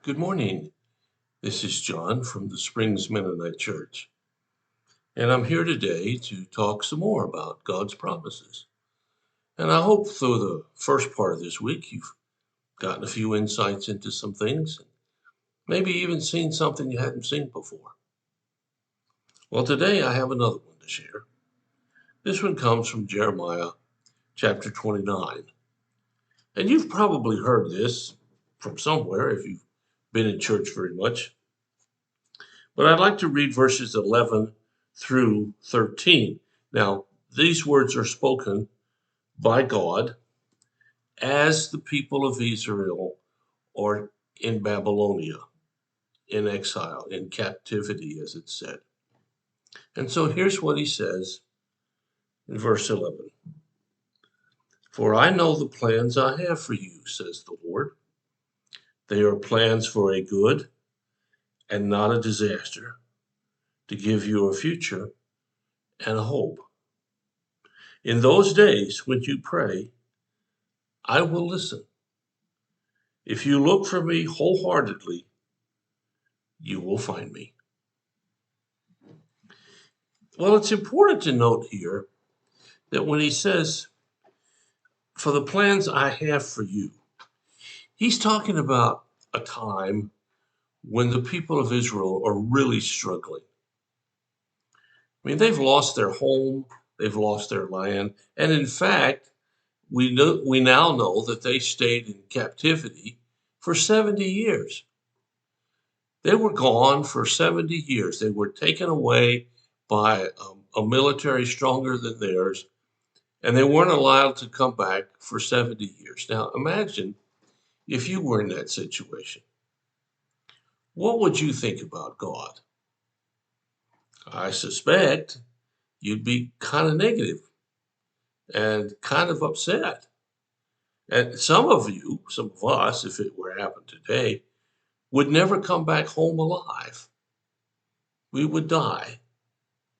Good morning. This is John from the Springs Mennonite Church, and I'm here today to talk some more about God's promises. And I hope through the first part of this week you've gotten a few insights into some things, maybe even seen something you hadn't seen before. Well, today I have another one to share. This one comes from Jeremiah chapter 29. And you've probably heard this from somewhere if you've been in church very much. But I'd like to read verses 11 through 13. Now, these words are spoken by God as the people of Israel are in Babylonia, in exile, in captivity, as it said. And so here's what he says in verse 11. For I know the plans I have for you, says the Lord. They are plans for a good and not a disaster, to give you a future and a hope. In those days, when you pray, I will listen. If you look for me wholeheartedly, you will find me. Well, it's important to note here that when he says, for the plans I have for you, he's talking about a time when the people of Israel are really struggling. I mean, they've lost their home, they've lost their land, and in fact, we now know that they stayed in captivity for 70 years. They were gone for 70 years. They were taken away by a military stronger than theirs, and they weren't allowed to come back for 70 years. Now, imagine if you were in that situation. What would you think about God? I suspect you'd be kind of negative and kind of upset. And some of you, some of us, if it were to happen today, would never come back home alive. We would die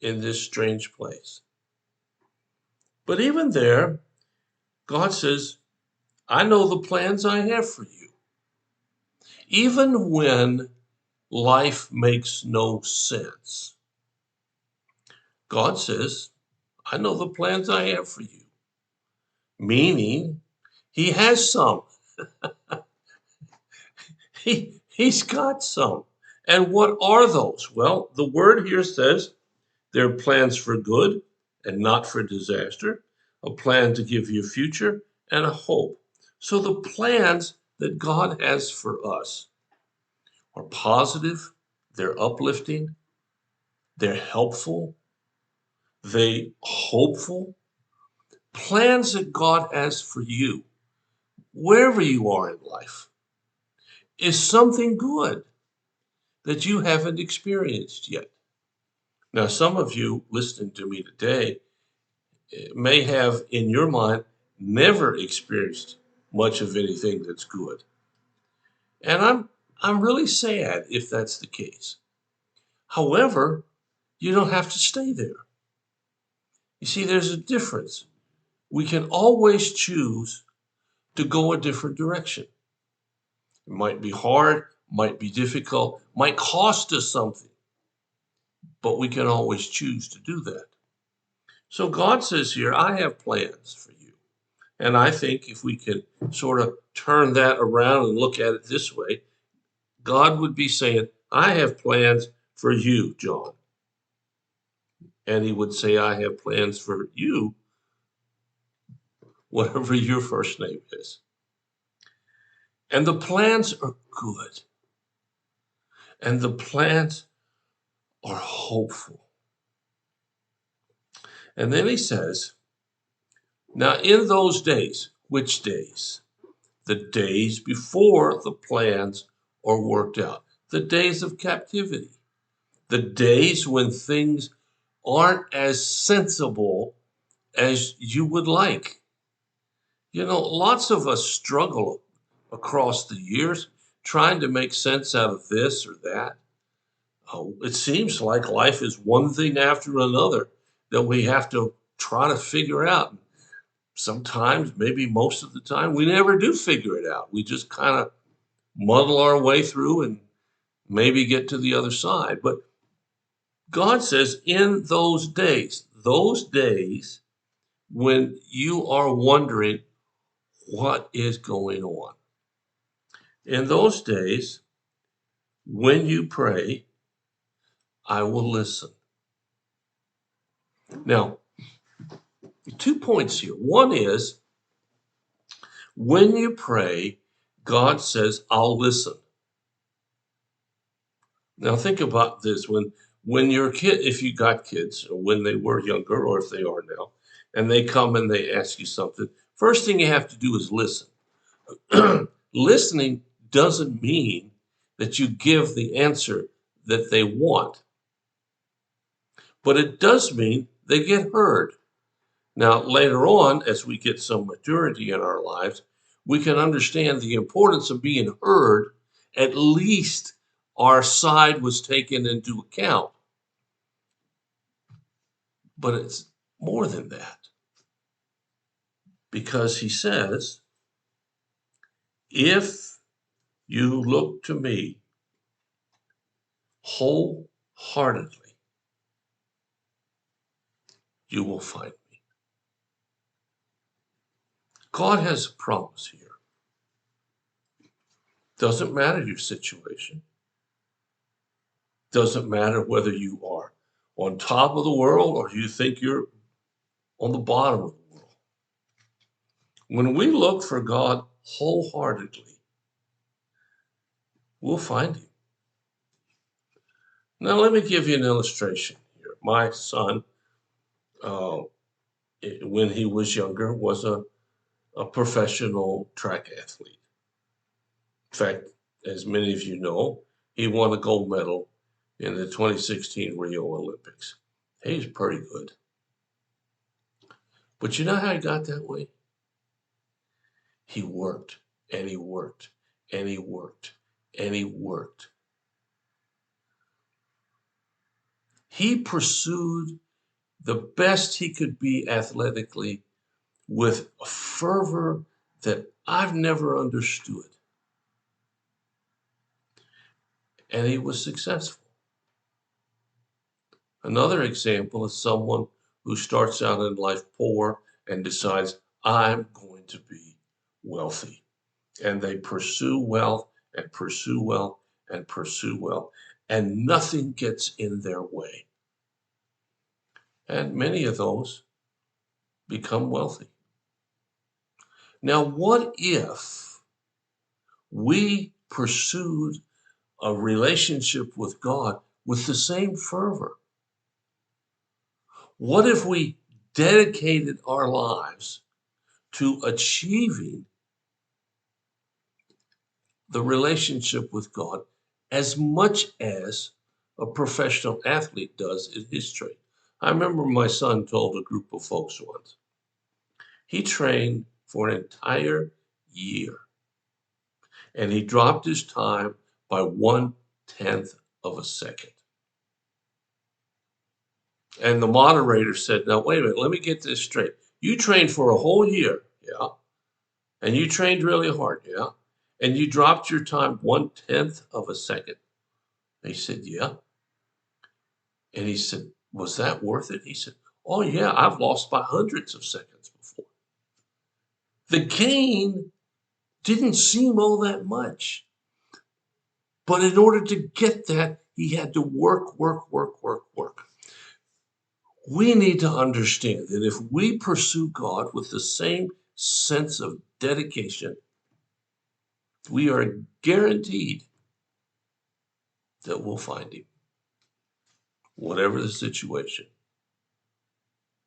in this strange place. But even there, God says, I know the plans I have for you. Even when life makes no sense, God says, I know the plans I have for you. Meaning, He has some. He's got some. And what are those? Well, the word here says they're plans for good and not for disaster, a plan to give you a future and a hope. So the plans that God has for us are positive, they're uplifting, they're helpful, they hopeful. Plans that God has for you, wherever you are in life, is something good that you haven't experienced yet. Now, some of you listening to me today may have in your mind never experienced much of anything that's good. And I'm really sad if that's the case. However, you don't have to stay there. You see, there's a difference. We can always choose to go a different direction. It might be hard, might be difficult, might cost us something, but we can always choose to do that. So God says here, I have plans for you. And I think if we could sort of turn that around and look at it this way, God would be saying, I have plans for you, John. And he would say, I have plans for you, whatever your first name is. And the plans are good. And the plans are hopeful. And then he says, now in those days, which days? The days before the plans are worked out, the days of captivity, the days when things aren't as sensible as you would like. You know, lots of us struggle across the years trying to make sense out of this or that. Oh, it seems like life is one thing after another that we have to try to figure out. Sometimes, maybe most of the time, we never do figure it out. We just kind of muddle our way through and maybe get to the other side. But God says in those days when you are wondering what is going on, in those days when you pray, I will listen. Now, 2 points here. One is when you pray, God says, I'll listen. Now think about this. When you're a kid, if you got kids, or when they were younger, or if they are now, and they come and they ask you something, first thing you have to do is listen. Listening doesn't mean that you give the answer that they want, but it does mean they get heard. Now, later on, as we get some maturity in our lives, we can understand the importance of being heard. At least our side was taken into account. But it's more than that, because he says, if you look to me wholeheartedly, you will find me. God has a promise here. Doesn't matter your situation. Doesn't matter whether you are on top of the world or you think you're on the bottom of the world. When we look for God wholeheartedly, we'll find him. Now, let me give you an illustration here. My son, uh, when he was younger, was a professional track athlete. In fact, as many of you know, he won a gold medal in the 2016 Rio Olympics. He's pretty good. But you know how he got that way? He worked and he worked and he worked and he worked. He pursued the best he could be athletically with a fervor that I've never understood. And he was successful. Another example is someone who starts out in life poor and decides, I'm going to be wealthy. And they pursue wealth and pursue wealth and pursue wealth, and nothing gets in their way. And many of those become wealthy. Now, what if we pursued a relationship with God with the same fervor? What if we dedicated our lives to achieving the relationship with God as much as a professional athlete does in his trade? I remember my son told a group of folks once, he trained for an entire year and he dropped his time by 1/10 of a second. And the moderator said, now, wait a minute, let me get this straight. You trained for a whole year, yeah? And you trained really hard, yeah? And you dropped your time 1/10 of a second. And he said, yeah. And he said, was that worth it? He said, oh, yeah, I've lost by hundreds of seconds before. The gain didn't seem all that much. But in order to get that, he had to work, work, work, work, work. We need to understand that if we pursue God with the same sense of dedication, we are guaranteed that we'll find him, whatever the situation,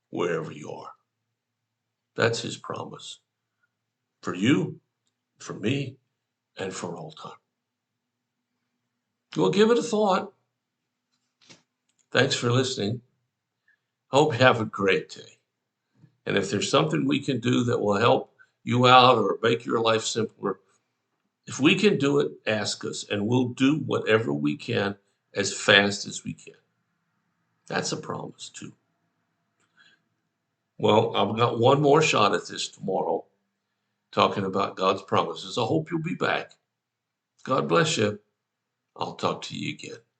wherever you are. That's his promise for you, for me, and for all time. Well, give it a thought. Thanks for listening. Hope you have a great day. And if there's something we can do that will help you out or make your life simpler, if we can do it, ask us, and we'll do whatever we can as fast as we can. That's a promise, too. Well, I've got one more shot at this tomorrow, talking about God's promises. I hope you'll be back. God bless you. I'll talk to you again.